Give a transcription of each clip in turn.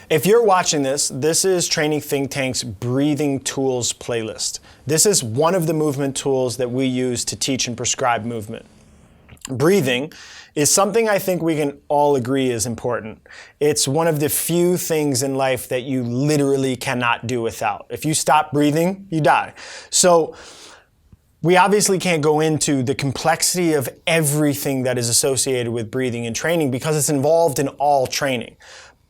If you're watching this, this is Training Think Tank's Breathing Tools playlist. This is one of the movement tools that we use to teach and prescribe movement. Breathing is something I think we can all agree is important. It's one of the few things in life that you literally cannot do without. If you stop breathing, you die. So we obviously can't go into the complexity of everything that is associated with breathing and training because it's involved in all training.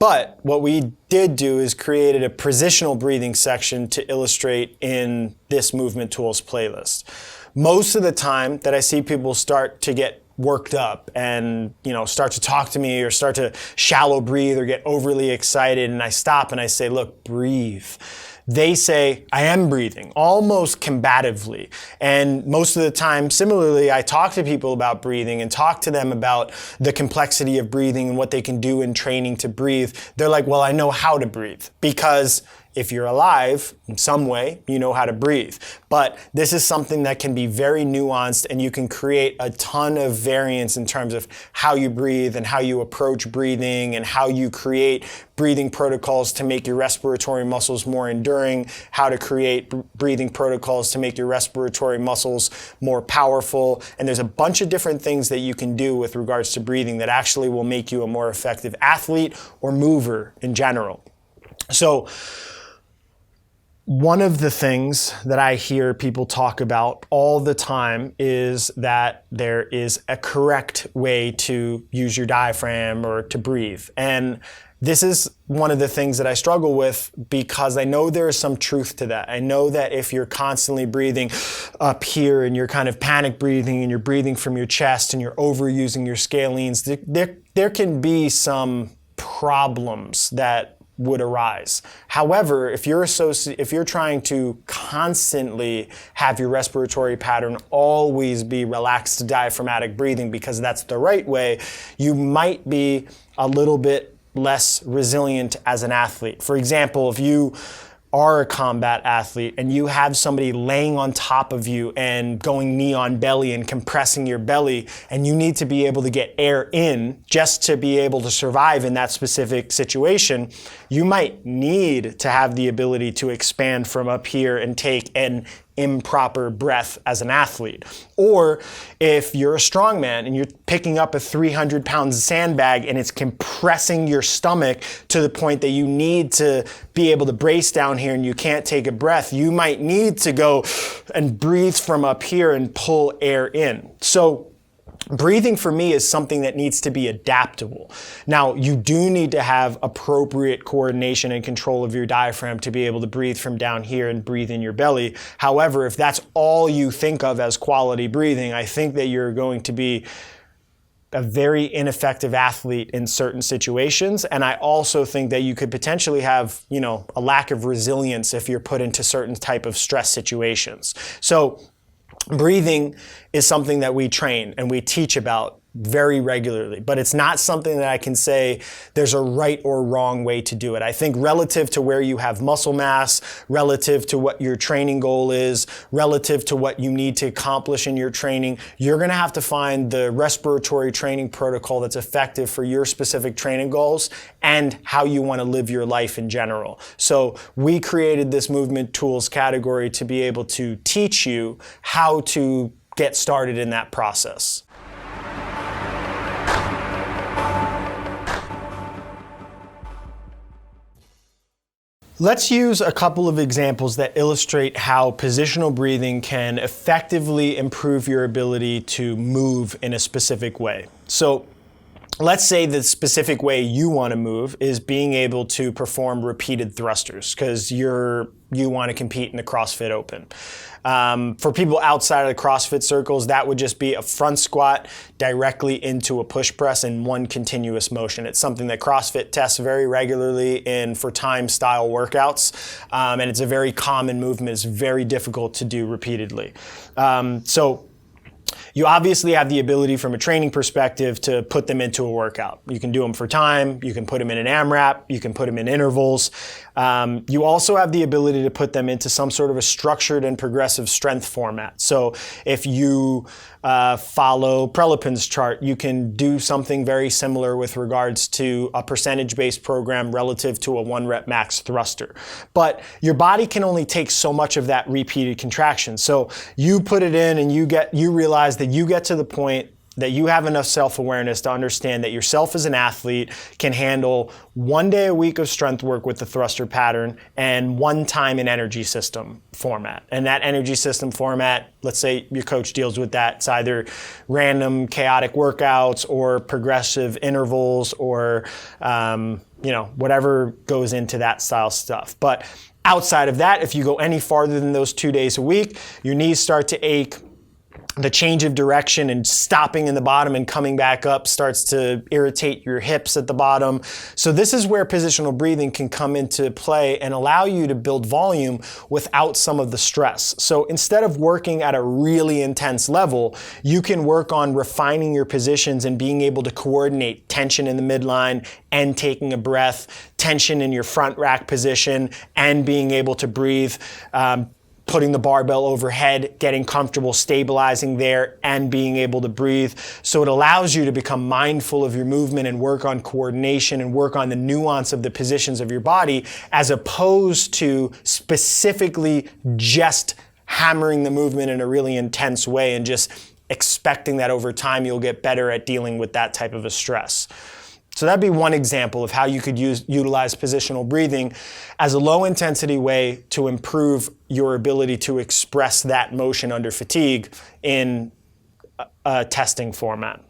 But what we did do is created a positional breathing section to illustrate in this movement tools playlist. Most of the time that I see people start to get worked up and start to talk to me or start to shallow breathe or get overly excited, and I stop and I say, look, breathe. They say, I am breathing, almost combatively. And most of the time, similarly, I talk to people about breathing and talk to them about the complexity of breathing and what they can do in training to breathe. They're like, well, I know how to breathe, because if you're alive in some way, you know how to breathe. But this is something that can be very nuanced, and you can create a ton of variance in terms of how you breathe and how you approach breathing and how you create breathing protocols to make your respiratory muscles more enduring, how to create breathing protocols to make your respiratory muscles more powerful. And there's a bunch of different things that you can do with regards to breathing that actually will make you a more effective athlete or mover in general. So one of the things that I hear people talk about all the time is that there is a correct way to use your diaphragm or to breathe. And this is one of the things that I struggle with, because I know there is some truth to that. I know that if you're constantly breathing up here and you're kind of panic breathing and you're breathing from your chest and you're overusing your scalenes, there can be some problems that would arise. However, if you're trying to constantly have your respiratory pattern always be relaxed diaphragmatic breathing because that's the right way, you might be a little bit less resilient as an athlete. For example, if you are a combat athlete and you have somebody laying on top of you and going knee on belly and compressing your belly, and you need to be able to get air in just to be able to survive in that specific situation, you might need to have the ability to expand from up here and take an improper breath as an athlete. Or if you're a strongman and you're picking up a 300-pound sandbag and it's compressing your stomach to the point that you need to be able to brace down here and you can't take a breath, you might need to go and breathe from up here and pull air in. So breathing for me is something that needs to be adaptable. Now, you do need to have appropriate coordination and control of your diaphragm to be able to breathe from down here and breathe in your belly. However, if that's all you think of as quality breathing, I think that you're going to be a very ineffective athlete in certain situations. And I also think that you could potentially have, a lack of resilience if you're put into certain type of stress situations. So breathing is something that we train and we teach about very regularly, but it's not something that I can say there's a right or wrong way to do it. I think relative to where you have muscle mass, relative to what your training goal is, relative to what you need to accomplish in your training, you're going to have to find the respiratory training protocol that's effective for your specific training goals and how you want to live your life in general. So we created this movement tools category to be able to teach you how to get started in that process. Let's use a couple of examples that illustrate how positional breathing can effectively improve your ability to move in a specific way. So let's say the specific way you want to move is being able to perform repeated thrusters because you want to compete in the CrossFit Open. For people outside of the CrossFit circles, that would just be a front squat directly into a push press in one continuous motion. It's something that CrossFit tests very regularly for time style workouts, and it's a very common movement. It's very difficult to do repeatedly. So You obviously have the ability from a training perspective to put them into a workout. You can do them for time, you can put them in an AMRAP, you can put them in intervals. You also have the ability to put them into some sort of a structured and progressive strength format. So if you follow Prelipin's chart, you can do something very similar with regards to a percentage-based program relative to a 1-rep max thruster. But your body can only take so much of that repeated contraction. So you put it in and you realize that you get to the point that you have enough self-awareness to understand that yourself as an athlete can handle 1 day a week of strength work with the thruster pattern and 1 time in energy system format. And that energy system format, let's say your coach deals with that. It's either random chaotic workouts or progressive intervals or whatever goes into that style stuff. But outside of that, if you go any farther than those 2 days a week, your knees start to ache. The change of direction and stopping in the bottom and coming back up starts to irritate your hips at the bottom. So this is where positional breathing can come into play and allow you to build volume without some of the stress. So instead of working at a really intense level, you can work on refining your positions and being able to coordinate tension in the midline and taking a breath, tension in your front rack position and being able to breathe, putting the barbell overhead, getting comfortable stabilizing there and being able to breathe. So it allows you to become mindful of your movement and work on coordination and work on the nuance of the positions of your body as opposed to specifically just hammering the movement in a really intense way and just expecting that over time you'll get better at dealing with that type of a stress. So that'd be one example of how you could utilize positional breathing as a low intensity way to improve your ability to express that motion under fatigue in a testing format.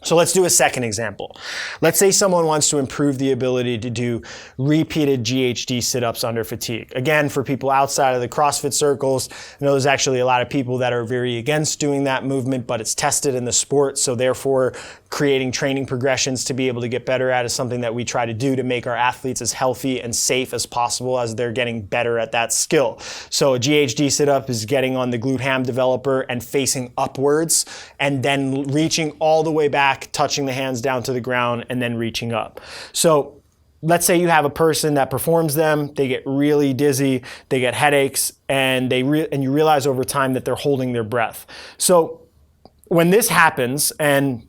So let's do a second example. Let's say someone wants to improve the ability to do repeated GHD sit-ups under fatigue. Again, for people outside of the CrossFit circles, I know there's actually a lot of people that are very against doing that movement, but it's tested in the sport, so therefore creating training progressions to be able to get better at is something that we try to do to make our athletes as healthy and safe as possible as they're getting better at that skill. So a GHD sit-up is getting on the glute ham developer and facing upwards and then reaching all the way back, touching the hands down to the ground and then reaching up. So let's say you have a person that performs them, they get really dizzy, they get headaches, and you realize over time that they're holding their breath. So when this happens and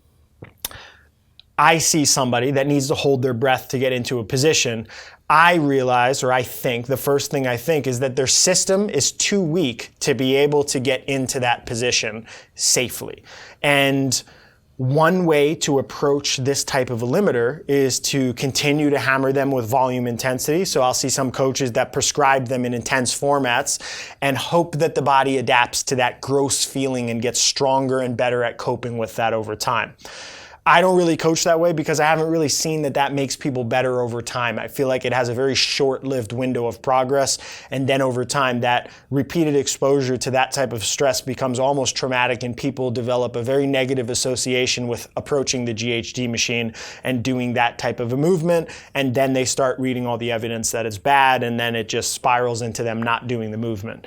I see somebody that needs to hold their breath to get into a position, the first thing I think is that their system is too weak to be able to get into that position safely. And one way to approach this type of a limiter is to continue to hammer them with volume intensity. So I'll see some coaches that prescribe them in intense formats and hope that the body adapts to that gross feeling and gets stronger and better at coping with that over time. I don't really coach that way because I haven't really seen that makes people better over time. I feel like it has a very short-lived window of progress, and then over time that repeated exposure to that type of stress becomes almost traumatic and people develop a very negative association with approaching the GHD machine and doing that type of a movement, and then they start reading all the evidence that it's bad, and then it just spirals into them not doing the movement.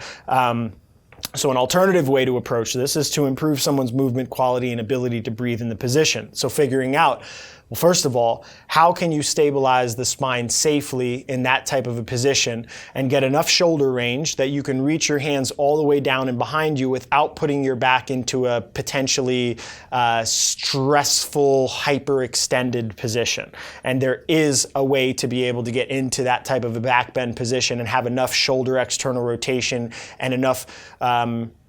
So an alternative way to approach this is to improve someone's movement quality and ability to breathe in the position. So figuring out, well, first of all, how can you stabilize the spine safely in that type of a position and get enough shoulder range that you can reach your hands all the way down and behind you without putting your back into a potentially stressful, hyperextended position. And there is a way to be able to get into that type of a back bend position and have enough shoulder external rotation and enough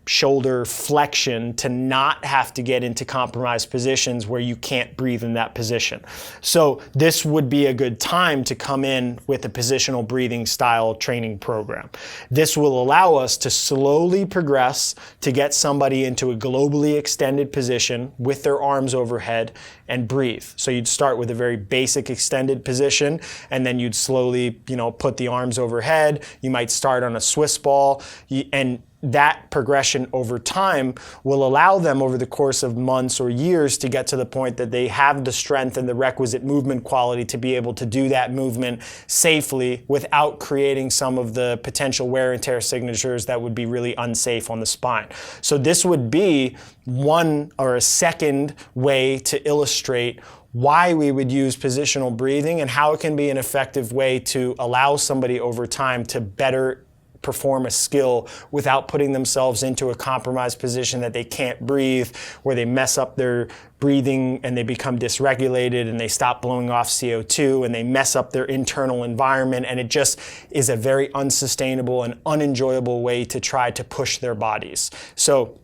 shoulder flexion to not have to get into compromised positions where you can't breathe in that position. So this would be a good time to come in with a positional breathing style training program. This will allow us to slowly progress to get somebody into a globally extended position with their arms overhead and breathe. So you'd start with a very basic extended position and then you'd slowly, put the arms overhead. You might start on a Swiss ball and that progression over time will allow them over the course of months or years to get to the point that they have the strength and the requisite movement quality to be able to do that movement safely without creating some of the potential wear and tear signatures that would be really unsafe on the spine. So this would be one or a second way to illustrate why we would use positional breathing and how it can be an effective way to allow somebody over time to better perform a skill without putting themselves into a compromised position that they can't breathe, where they mess up their breathing and they become dysregulated and they stop blowing off CO2 and they mess up their internal environment, and it just is a very unsustainable and unenjoyable way to try to push their bodies. So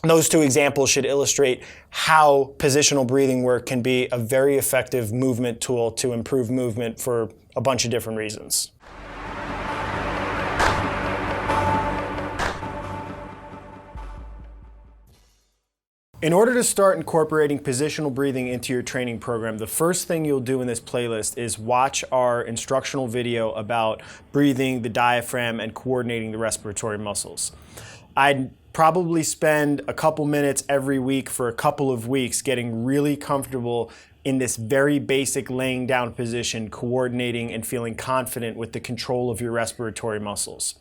those two examples should illustrate how positional breathing work can be a very effective movement tool to improve movement for a bunch of different reasons. In order to start incorporating positional breathing into your training program, the first thing you'll do in this playlist is watch our instructional video about breathing the diaphragm and coordinating the respiratory muscles. I'd probably spend a couple minutes every week for a couple of weeks getting really comfortable in this very basic laying down position, coordinating and feeling confident with the control of your respiratory muscles.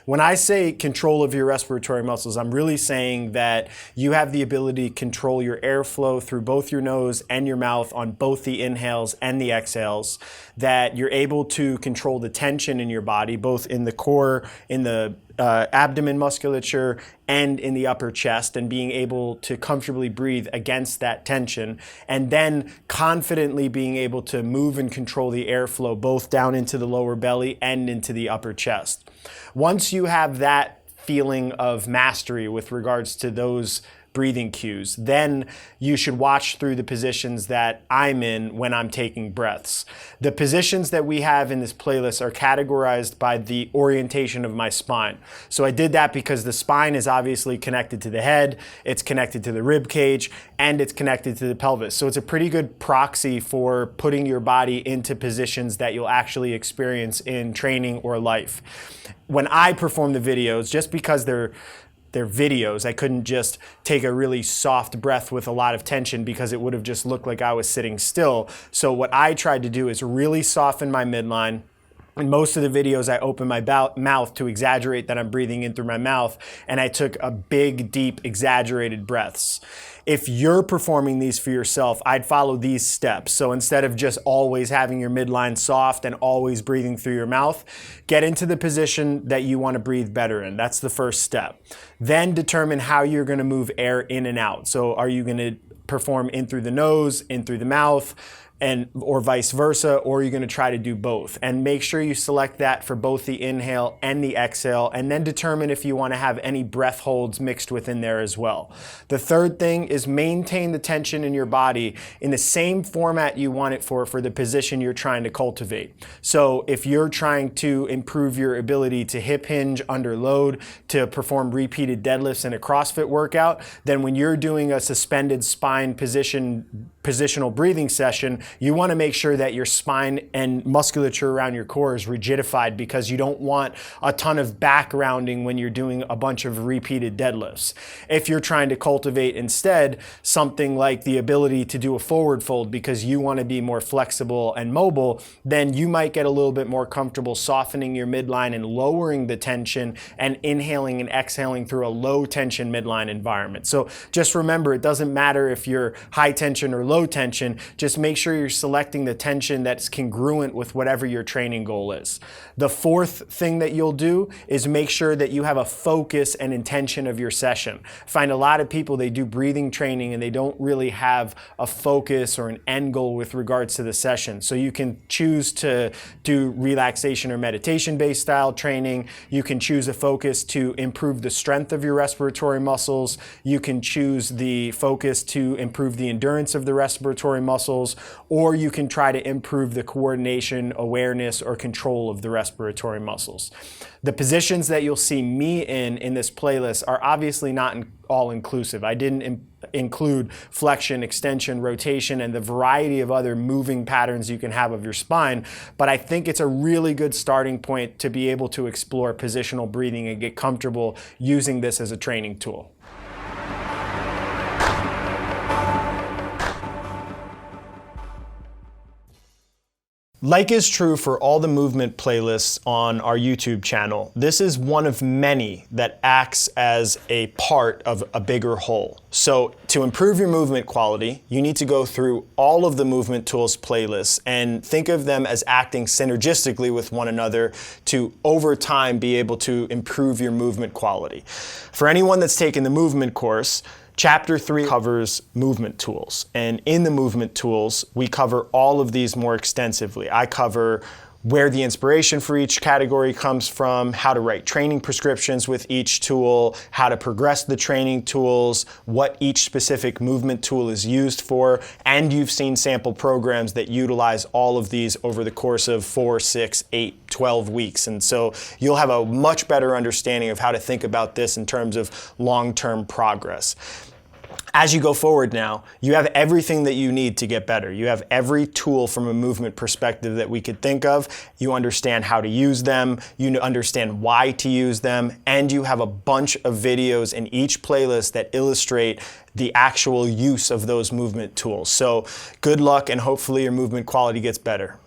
When I say control of your respiratory muscles, I'm really saying that you have the ability to control your airflow through both your nose and your mouth on both the inhales and the exhales, that you're able to control the tension in your body, both in the core, in the abdomen musculature, and in the upper chest, and being able to comfortably breathe against that tension, and then confidently being able to move and control the airflow both down into the lower belly and into the upper chest. Once you have that feeling of mastery with regards to those breathing cues, then you should watch through the positions that I'm in when I'm taking breaths. The positions that we have in this playlist are categorized by the orientation of my spine. So I did that because the spine is obviously connected to the head, it's connected to the rib cage, and it's connected to the pelvis. So it's a pretty good proxy for putting your body into positions that you'll actually experience in training or life. When I perform the videos, just because they're videos, I couldn't just take a really soft breath with a lot of tension because it would have just looked like I was sitting still. So what I tried to do is really soften my midline. In most of the videos, I open my mouth to exaggerate that I'm breathing in through my mouth, and I took a big, deep, exaggerated breaths. If you're performing these for yourself, I'd follow these steps. So instead of just always having your midline soft and always breathing through your mouth, get into the position that you want to breathe better in. That's the first step. Then determine how you're going to move air in and out. So are you going to perform in through the nose, in through the mouth, or vice versa, or you're going to try to do both. And make sure you select that for both the inhale and the exhale, and then determine if you want to have any breath holds mixed within there as well. The third thing is maintain the tension in your body in the same format you want it for the position you're trying to cultivate. So if you're trying to improve your ability to hip hinge under load, to perform repeated deadlifts in a CrossFit workout, then when you're doing a suspended spine positional breathing session, you want to make sure that your spine and musculature around your core is rigidified, because you don't want a ton of back rounding when you're doing a bunch of repeated deadlifts. If you're trying to cultivate instead something like the ability to do a forward fold because you want to be more flexible and mobile, then you might get a little bit more comfortable softening your midline and lowering the tension and inhaling and exhaling through a low tension midline environment. So just remember, it doesn't matter if you're high tension or low tension, just make sure you're selecting the tension that's congruent with whatever your training goal is. The fourth thing that you'll do is make sure that you have a focus and intention of your session. I find a lot of people, they do breathing training and they don't really have a focus or an end goal with regards to the session. So you can choose to do relaxation or meditation-based style training. You can choose a focus to improve the strength of your respiratory muscles. You can choose the focus to improve the endurance of the respiratory muscles, or you can try to improve the coordination, awareness, or control of the respiratory muscles. The positions that you'll see me in this playlist are obviously not all inclusive. I didn't include flexion, extension, rotation, and the variety of other moving patterns you can have of your spine. But I think it's a really good starting point to be able to explore positional breathing and get comfortable using this as a training tool. Like is true for all the movement playlists on our YouTube channel, this is one of many that acts as a part of a bigger whole. So to improve your movement quality, you need to go through all of the movement tools playlists and think of them as acting synergistically with one another to, over time, be able to improve your movement quality. For anyone that's taken the movement course, Chapter 3 covers movement tools, and in the movement tools, we cover all of these more extensively. I cover where the inspiration for each category comes from, how to write training prescriptions with each tool, how to progress the training tools, what each specific movement tool is used for, and you've seen sample programs that utilize all of these over the course of 4, 6, 8, 12 weeks. And so you'll have a much better understanding of how to think about this in terms of long-term progress. As you go forward now, you have everything that you need to get better. You have every tool from a movement perspective that we could think of. You understand how to use them, you understand why to use them, and you have a bunch of videos in each playlist that illustrate the actual use of those movement tools. So good luck, and hopefully your movement quality gets better.